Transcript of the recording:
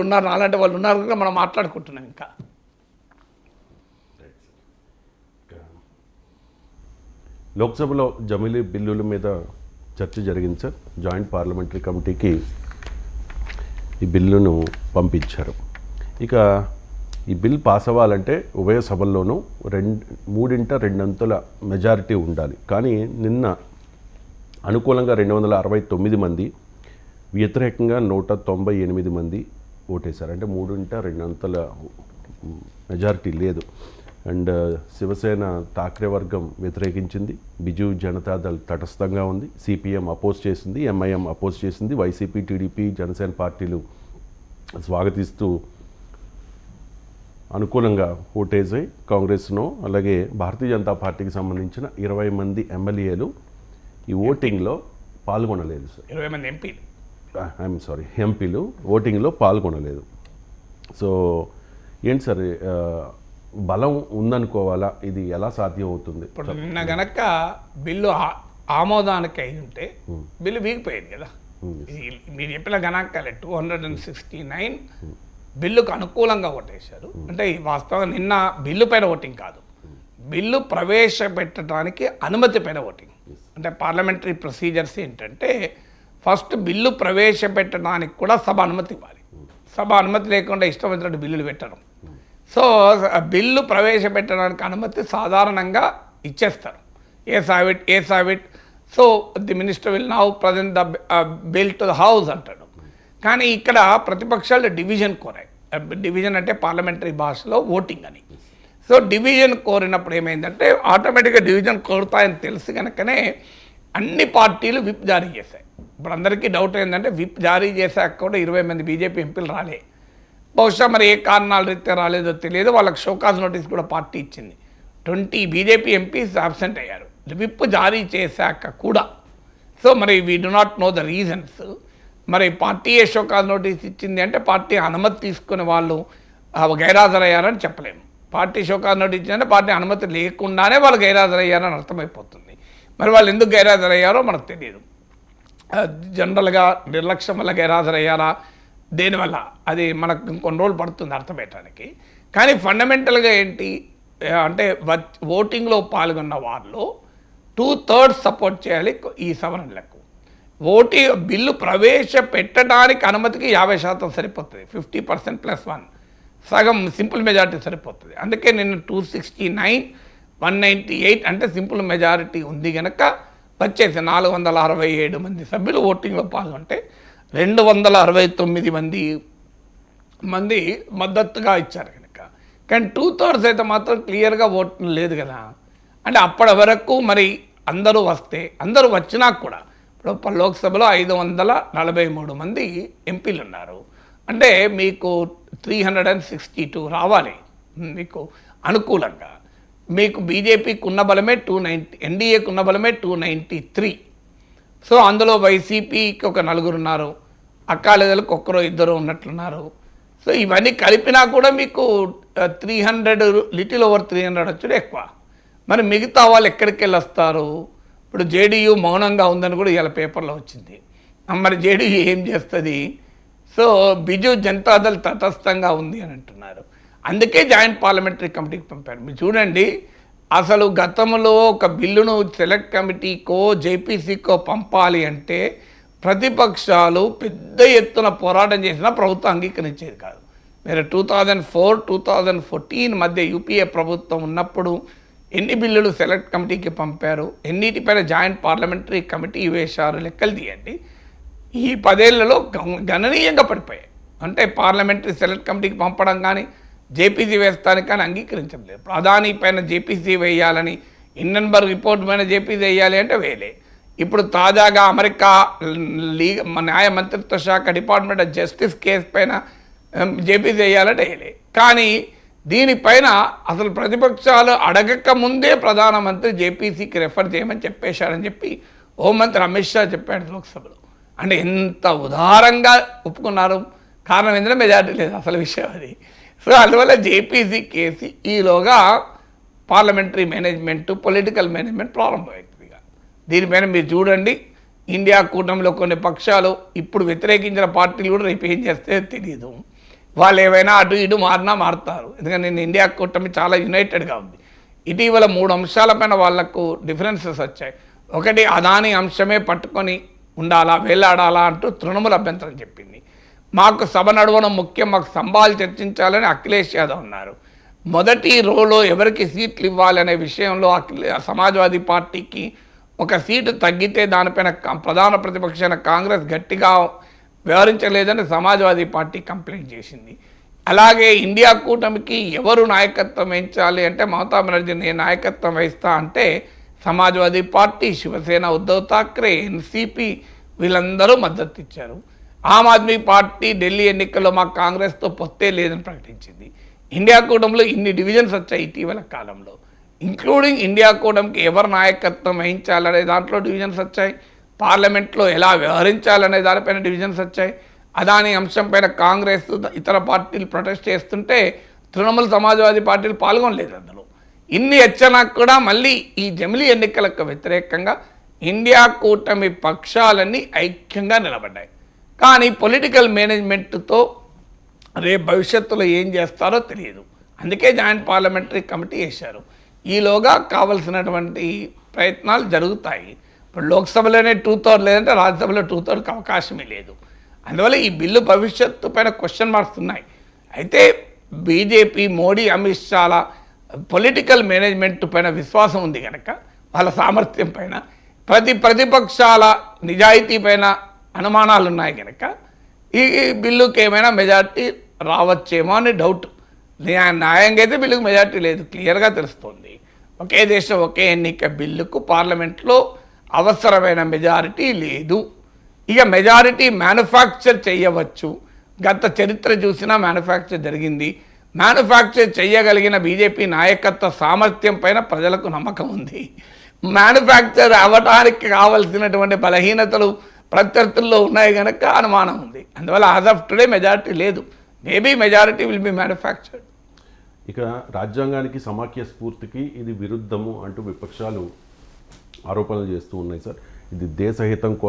ఉన్నారు, అలాంటి వాళ్ళు ఉన్నారు కనుక మనం మాట్లాడుకుంటున్నాం. ఇంకా లోక్సభలో జమిలీ బిల్లుల మీద చర్చ జరిగింది సార్. జాయింట్ పార్లమెంటరీ కమిటీకి ఈ బిల్లును పంపించారు. ఇక ఈ బిల్ పాస్ అవ్వాలంటే ఉభయ సభల్లోనూ 3/2 మెజారిటీ ఉండాలి. కానీ నిన్న అనుకూలంగా 269 మంది, వ్యతిరేకంగా 198 మంది ఓటేశారు. అంటే 3/2 మెజారిటీ లేదు. అండ్ శివసేన ఠాక్రే వర్గం వ్యతిరేకించింది, బిజు జనతాదళ్ తటస్థంగా ఉంది, సిపిఎం అపోజ్ చేసింది, ఎంఐఎం అపోజ్ చేసింది, వైసీపీ, టీడీపీ, జనసేన పార్టీలు స్వాగతిస్తూ అనుకూలంగా ఓటేసాయి. కాంగ్రెస్ను అలాగే భారతీయ జనతా పార్టీకి సంబంధించిన 20 మంది ఎమ్మెల్యేలు ఈ ఓటింగ్లో పాల్గొనలేదు సార్. 20 మంది ఎంపీలు, ఎంపీలు ఓటింగ్లో పాల్గొనలేదు. సో ఏంటి సార్, బలం ఉందనుకోవాలా? ఇది ఎలా సాధ్యం అవుతుంది? ఇప్పుడు నిన్న గనక బిల్లు ఆమోదానికి అయి ఉంటే బిల్లు వీగిపోయేది కదా. మీరు చెప్పిన గణాంకాలే 269 బిల్లుకు అనుకూలంగా ఓటేశారు. అంటే వాస్తవంగా నిన్న బిల్లు పైన ఓటింగ్ కాదు, బిల్లు ప్రవేశపెట్టడానికి అనుమతి పైన ఓటింగ్. అంటే పార్లమెంటరీ ప్రొసీజర్స్ ఏంటంటే ఫస్ట్ బిల్లు ప్రవేశపెట్టడానికి కూడా సభ అనుమతి ఇవ్వాలి. సభ అనుమతి లేకుండా ఇష్టం వచ్చినట్టు బిల్లులు పెట్టడం. సో బిల్లు ప్రవేశపెట్టడానికి అనుమతి సాధారణంగా ఇచ్చేస్తారు. ఏ సావిట్ so the minister will now present the bill to the house అంటాడు. కానీ ఇక్కడ ప్రతిపక్షాలు డివిజన్ కోరాయి. డివిజన్ అంటే పార్లమెంటరీ భాషలో ఓటింగ్ అని. సో డివిజన్ కోరినప్పుడు ఏమైందంటే ఆటోమేటిక్గా డివిజన్ కోరుతాయని తెలిసి కనుకనే అన్ని పార్టీలు విప్ జారీ చేశాయి. ఇప్పుడు అందరికీ డౌట్ ఏంటంటే విప్ జారీ చేశాక కూడా 20 మంది బీజేపీ ఎంపీలు రాలే. బహుశా మరి ఏ కారణాల రీత్యా రాలేదో తెలియదు. వాళ్ళకి షోకాజ్ నోటీస్ కూడా పార్టీ ఇచ్చింది. 20 బీజేపీ ఎంపీస్ అబ్సెంట్ అయ్యారు విప్ జారీ చేశాక కూడా. సో మరి we do not know the reasons. మరి పార్టీ ఏ షోకాజ్ నోటీస్ ఇచ్చింది అంటే పార్టీ అనుమతి తీసుకునే వాళ్ళు గైరాజరయ్యారని చెప్పలేము. పార్టీ షోకాజ్ నోటీస్ ఇచ్చిందంటే పార్టీ అనుమతి లేకుండానే వాళ్ళు గైరాజరయ్యారని అర్థమైపోతుంది. మరి వాళ్ళు ఎందుకు గైరాజరయ్యారో మనకు తెలియదు. జనరల్గా నిర్లక్ష్యం వల్ల గైరాజరయ్యారా, దేనివల్ల అది మనకు ఇంకొన్ని రోజులు పడుతుంది అర్థమయ్యటానికి. కానీ ఫండమెంటల్గా ఏంటి అంటే ఓటింగ్లో పాల్గొన్న వాళ్ళు 2/3 సపోర్ట్ చేయాలి ఈ సవరణలకు. బిల్లు ప్రవేశపెట్టడానికి అనుమతికి 50% సరిపోతుంది. 50% + 1 సగం సింపుల్ మెజారిటీ సరిపోతుంది. అందుకే నిన్న 269, 198 అంటే సింపుల్ మెజారిటీ ఉంది కనుక వచ్చేసి 467 మంది సభ్యులు ఓటింగ్లో పాల్గొంటే 269 మంది మద్దతుగా ఇచ్చారు కనుక. కానీ 2/3 అయితే మాత్రం క్లియర్గా ఓటు లేదు కదా. అంటే అప్పటి వరకు మరి అందరూ వచ్చినా కూడా ఇప్పుడు లోక్సభలో 543 మంది ఎంపీలు ఉన్నారు. అంటే మీకు 362 రావాలి మీకు అనుకూలంగా. మీకు బీజేపీకి ఉన్న బలమే 290, ఎన్డీఏకి ఉన్న బలమే 293. సో అందులో వైసీపీకి ఒక 4 ఉన్నారు, అకాలీదలకు 1-2 ఉన్నట్లున్నారు. సో ఇవన్నీ కలిపినా కూడా మీకు 300, లిటిల్ ఓవర్ 300 వచ్చుడు ఎక్కువ. మరి మిగతా వాళ్ళు ఎక్కడికి వెళ్ళి వస్తారు? ఇప్పుడు జేడీయూ మౌనంగా ఉందని కూడా ఇవాళ పేపర్లో వచ్చింది. మరి జేడీయూ ఏం చేస్తుంది? సో బిజు జనతాదళ్ తటస్థంగా ఉంది అని అంటున్నారు. అందుకే జాయింట్ పార్లమెంటరీ కమిటీకి పంపారు. మీరు చూడండి, అసలు గతంలో ఒక బిల్లును సెలెక్ట్ కమిటీకో జేపీసీకో పంపాలి అంటే ప్రతిపక్షాలు పెద్ద ఎత్తున పోరాటం చేసినా ప్రభుత్వం అంగీకరించేది కాదు. మీరు 2004, 2014 మధ్య యూపీఏ ప్రభుత్వం ఉన్నప్పుడు ఎన్ని బిల్లులు సెలెక్ట్ కమిటీకి పంపారు, ఎన్నిటిపైన జాయింట్ పార్లమెంటరీ కమిటీ వేశారు, లెక్కలు తీయండి. ఈ 10 ఏళ్లలో గణనీయంగా పడిపోయాయి. అంటే పార్లమెంటరీ సెలెక్ట్ కమిటీకి పంపడం కానీ జేపీసీ వేస్తానికి కానీ అంగీకరించలేదు. ప్రధాని పైన జేపీసీ వేయాలని, హిండెన్బర్గ్ రిపోర్ట్ పైన జేపీసీ వేయాలి అంటే వేయలే. ఇప్పుడు తాజాగా అమెరికా న్యాయ మంత్రిత్వ శాఖ డిపార్ట్మెంట్ ఆఫ్ జస్టిస్ కేసు పైన జేపీసీ వేయాలంటే వేయలే. కానీ దీనిపైన అసలు ప్రతిపక్షాలు అడగక ముందే ప్రధానమంత్రి జేపీసీకి రెఫర్ చేయమని చెప్పేశాడని చెప్పి హోంమంత్రి అమిత్ షా చెప్పాడు లోక్సభలో. అంటే ఎంత ఉదారంగా ఒప్పుకున్నారు. కారణం ఏంటంటే మెజారిటీ లేదు, అసలు విషయం అది. సో అందువల్ల జేపీసీ కేసు ఈలోగా పార్లమెంటరీ మేనేజ్మెంట్, పొలిటికల్ మేనేజ్మెంట్ ప్రారంభమైంది. దీనిపైన మీరు చూడండి, ఇండియా కూటమిలో కొన్ని పక్షాలు ఇప్పుడు వ్యతిరేకించిన పార్టీలు కూడా రేపు ఏం చేస్తే తెలియదు. వాళ్ళు ఏవైనా అటు ఇటు మారినా మారుతారు. ఎందుకంటే నేను ఇండియా కూటమి చాలా యునైటెడ్గా ఉంది. ఇటీవల 3 అంశాలపైన వాళ్లకు డిఫరెన్సెస్ వచ్చాయి. ఒకటి, అదాని అంశమే పట్టుకొని ఉండాలా, వేలాడాలా అంటూ తృణమూల్ అభ్యంతరం చెప్పింది. మాకు సభ నడవడం ముఖ్యం, మాకు సంభాలు చర్చించాలని అఖిలేష్ యాదవ్ అన్నారు. మొదటి రోలో ఎవరికి సీట్లు ఇవ్వాలనే విషయంలో సమాజ్వాదీ పార్టీకి ఒక సీటు తగ్గితే దానిపైన ప్రధాన ప్రతిపక్షమైన కాంగ్రెస్ గట్టిగా వ్యవహరించలేదని సమాజ్వాదీ పార్టీ కంప్లైంట్ చేసింది. అలాగే ఇండియా కూటమికి ఎవరు నాయకత్వం వహించాలి అంటే మమతా బెనర్జీ నేను నాయకత్వం వహిస్తా అంటే సమాజ్వాదీ పార్టీ, శివసేన, ఉద్ధవ్ ఠాక్రే, ఎన్సీపీ వీళ్ళందరూ మద్దతు ఇచ్చారు. ఆమ్ ఆద్మీ పార్టీ ఢిల్లీ ఎన్నికల్లో మాకు కాంగ్రెస్తో పొత్తే లేదని ప్రకటించింది. ఇండియా కూటమిలో ఇన్ని డివిజన్స్ వచ్చాయి ఇటీవల కాలంలో, ఇంక్లూడింగ్ ఇండియా కూటమికి ఎవరు నాయకత్వం వహించాలనే దాంట్లో డివిజన్స్ వచ్చాయి. పార్లమెంట్లో ఎలా వ్యవహరించాలనే దానిపైన డివిజన్స్ వచ్చాయి. అదాని అంశంపైన కాంగ్రెస్ ఇతర పార్టీలు ప్రొటెస్ట్ చేస్తుంటే తృణమూల్, సమాజ్వాదీ పార్టీలు పాల్గొనలేదు అందులో. ఇన్ని హెచ్చరికలకు కూడా మళ్ళీ ఈ జమిలీ ఎన్నికలకు వ్యతిరేకంగా ఇండియా కూటమి పక్షాలన్నీ ఐక్యంగా నిలబడ్డాయి. కానీ పొలిటికల్ మేనేజ్మెంట్తో రేపు భవిష్యత్తులో ఏం చేస్తారో తెలియదు. అందుకే జాయింట్ పార్లమెంటరీ కమిటీ వేశారు. ఈలోగా కావలసినటువంటి ప్రయత్నాలు జరుగుతాయి. ఇప్పుడు లోక్సభలోనే 2/3 లేదంటే రాజ్యసభలో 2/3 అవకాశమే లేదు. అందువల్ల ఈ బిల్లు భవిష్యత్తు పైన క్వశ్చన్ మార్క్స్ ఉన్నాయి. అయితే బీజేపీ, మోడీ, అమిత్ షాల పొలిటికల్ మేనేజ్మెంట్ పైన విశ్వాసం ఉంది కనుక, వాళ్ళ సామర్థ్యం పైన, ప్రతిపక్షాల నిజాయితీ పైన అనుమానాలు ఉన్నాయి కనుక ఈ బిల్లుకి ఏమైనా మెజార్టీ రావచ్చేమో అని డౌట్. న్యాయంగా అయితే బిల్లుకు మెజార్టీ లేదు, క్లియర్గా తెలుస్తుంది. ఒకే దేశం ఒకే ఎన్నిక బిల్లుకు పార్లమెంట్లో అవసరమైన మెజారిటీ లేదు. ఇక మెజారిటీ మ్యానుఫ్యాక్చర్ చేయవచ్చు. గత చరిత్ర చూసినా మ్యానుఫ్యాక్చర్ జరిగింది. మ్యానుఫ్యాక్చర్ చేయగలిగిన బీజేపీ నాయకత్వ సామర్థ్యం పైన ప్రజలకు నమ్మకం ఉంది. మ్యానుఫ్యాక్చర్ అవ్వటానికి కావలసినటువంటి బలహీనతలు ప్రత్యర్థుల్లో ఉన్నాయి కనుక అనుమానం ఉంది. అందువల్ల యాజ్ ఆఫ్ టుడే మెజారిటీ లేదు. Maybe majority will be manufactured. ఇక రాజ్యాంగానికి, సమాఖ్య స్ఫూర్తికి ఇది విరుద్ధము అంటూ విపక్షాలు ఆరోపణలు చేస్తూ ఉన్నాయి సార్. ఇది దేశహితం